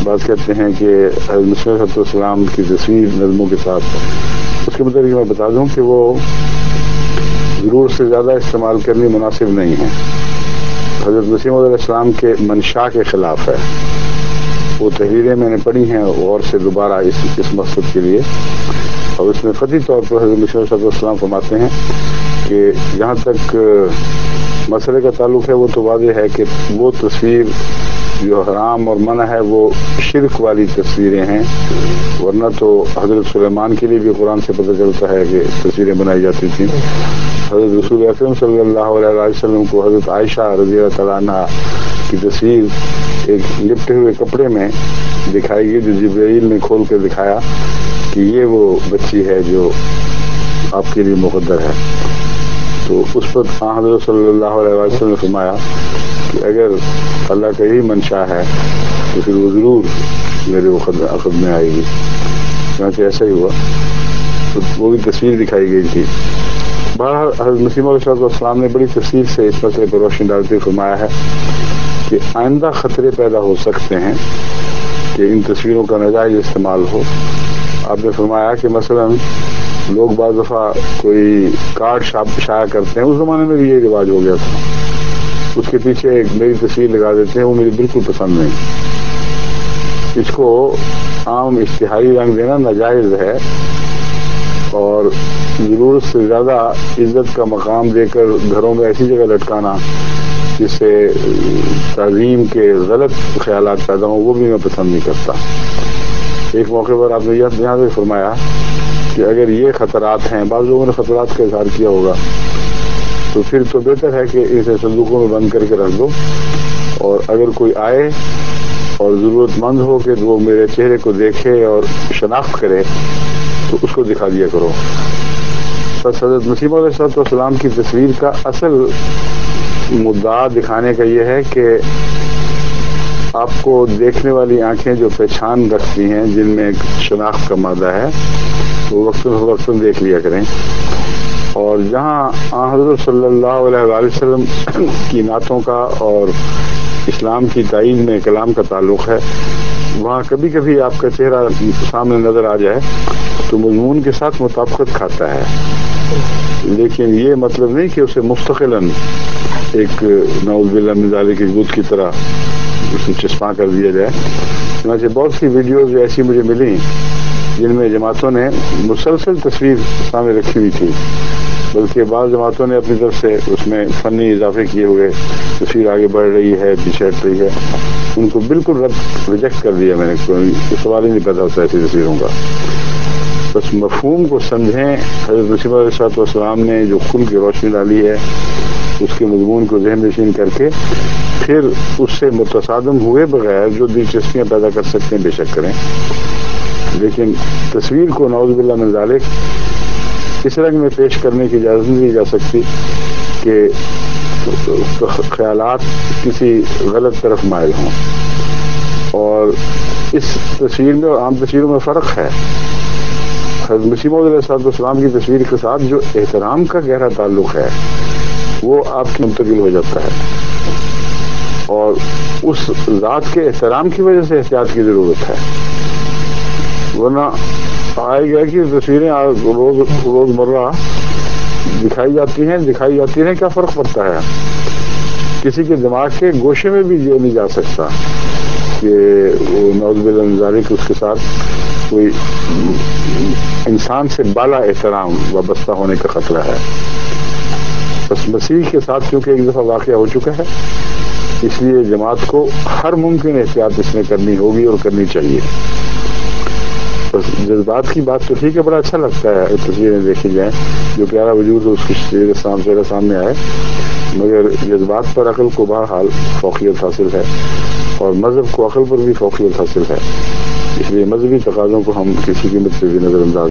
بات کرتے ہیں کہ حضرت مسیح علیہ السلام کی تصویر نظموں کے ساتھ، اس کے متعلق میں بتا دوں کہ وہ ضرورت سے زیادہ استعمال کرنی مناسب نہیں ہے. حضرت مسیح علیہ السلام کے منشا کے خلاف ہے. وہ تحریریں میں نے پڑھی ہیں اور سے دوبارہ اس مقصد کے لیے، اور اس میں قطعی طور پر حضرت مسیح علیہ السلام فرماتے ہیں کہ جہاں تک مسئلے کا تعلق ہے وہ تو واضح ہے کہ وہ تصویر جو حرام اور منع ہے وہ شرک والی تصویریں ہیں، ورنہ تو حضرت سلیمان کے لیے بھی قرآن سے پتہ چلتا ہے کہ تصویریں بنائی جاتی تھیں. حضرت رسول اکرم صلی اللہ علیہ وسلم کو حضرت عائشہ رضی اللہ تعالیٰ عنہ کی تصویر ایک لپٹے ہوئے کپڑے میں دکھائی گئی، جو جبرائیل نے کھول کر دکھایا کہ یہ وہ بچی ہے جو آپ کے لیے مقدر ہے. تو اس پر حضرت صلی اللہ علیہ وسلم نے فرمایا کہ اگر اللہ کا ہی منشا ہے تو پھر وہ ضرور میرے عقد میں آئے گی. چنانچہ ایسا ہی ہوا، تو وہ بھی تصویر دکھائی گئی تھی. بہرحال حضرت مسیح علیہ السلام نے بڑی تفصیل سے اس مسئلے پر روشنی ڈالتے فرمایا ہے کہ آئندہ خطرے پیدا ہو سکتے ہیں کہ ان تصویروں کا ناجائز استعمال ہو. آپ نے فرمایا کہ مثلا لوگ بعض دفعہ کوئی کارڈ شائع کرتے ہیں، اس زمانے میں بھی یہ رواج ہو گیا تھا، اس کے پیچھے ایک نئی تصویر لگا دیتے ہیں، وہ مجھے بالکل پسند نہیں. اس کو عام اشتہاری رنگ دینا ناجائز ہے، اور ضرورت سے زیادہ عزت کا مقام دے کر گھروں میں ایسی جگہ لٹکانا جس سے تعظیم کے غلط خیالات پیدا ہوں، وہ بھی میں پسند نہیں کرتا. ایک موقع پر آپ نے یہاں سے فرمایا کہ اگر یہ خطرات ہیں، بعض لوگوں نے خطرات کا اظہار کیا ہوگا، تو پھر تو بہتر ہے کہ اسے صندوقوں میں بند کر کے رکھ دو، اور اگر کوئی آئے اور ضرورت مند ہو کہ وہ میرے چہرے کو دیکھے اور شناخت کرے تو اس کو دکھا دیا کرو. بس حضرت مسیح علیہ السلام کی تصویر کا اصل مدعا دکھانے کا یہ ہے کہ آپ کو دیکھنے والی آنکھیں جو پہچان رکھتی ہیں، جن میں ایک شناخت کا مادہ ہے، وہ وقتاً دیکھ لیا کریں. اور جہاں حضرت صلی اللہ علیہ وسلم کی نعتوں کا اور اسلام کی تائید میں کلام کا تعلق ہے، وہاں کبھی کبھی آپ کا چہرہ سامنے نظر آ جائے تو مضمون کے ساتھ مطابقت کھاتا ہے، لیکن یہ مطلب نہیں کہ اسے مستقلاً ایک نعوذ باللہ من ذالک بت کی طرح اسے چسپاں کر دیا جائے. چنانچہ بہت سی ویڈیوز ایسی مجھے ملی جن میں جماعتوں نے مسلسل تصویر سامنے رکھی ہوئی تھی، بلکہ بعض جماعتوں نے اپنی طرف سے اس میں فنی اضافے کیے ہوئے تصویر آگے بڑھ رہی ہے، پیچھے ہٹ رہی ہے، ان کو بالکل ریجیکٹ کر دیا. میں نے کوئی سوال ہی نہیں پیدا ہوتا ایسی تصویروں کا. بس مفہوم کو سمجھیں. حضرت مسیح علیہ السلام نے جو کھل کے روشنی ڈالی ہے، اس کے مضمون کو ذہن نشین کر کے پھر اس سے متصادم ہوئے بغیر جو دلچسپیاں پیدا کر سکتے ہیں بے شک کریں، لیکن تصویر کو نعوذ باللہ من ذالک اس رنگ میں پیش کرنے کی اجازت نہیں دی جا سکتی کہ خیالات کسی غلط طرف مائل ہوں. اور اس تصویر میں اور عام تصویروں میں فرق ہے. حضرت مسیح علیہ السلام کی تصویر کے ساتھ جو احترام کا گہرا تعلق ہے وہ آپ کی منتقل ہو جاتا ہے، اور اس ذات کے احترام کی وجہ سے احتیاط کی ضرورت ہے. ورنہ آئے گیا کہ تصویریں روز مرہ دکھائی جاتی ہیں، کیا فرق پڑتا ہے؟ کسی کے دماغ کے گوشے میں بھی یہ نہیں جا سکتا کہ وہ نعوذ باللہ من ذالک اس کے ساتھ کوئی انسان سے بالا احترام وابستہ ہونے کا خطرہ ہے. بس مسیح کے ساتھ کیونکہ ایک دفعہ واقعہ ہو چکا ہے، اس لیے جماعت کو ہر ممکن احتیاط اس میں کرنی ہوگی اور کرنی چاہیے. بس جذبات کی بات تو ٹھیک ہے، بڑا اچھا لگتا ہے تصویریں دیکھی جائیں، جو پیارا وجود ہے اس کی چہرے سامنے آئے، مگر جذبات پر عقل کو بہرحال فوقیت حاصل ہے، اور مذہب کو عقل پر بھی فوقیت حاصل ہے. اس لیے مذہبی تقاضوں کو ہم کسی قیمت پہ بھی نظر انداز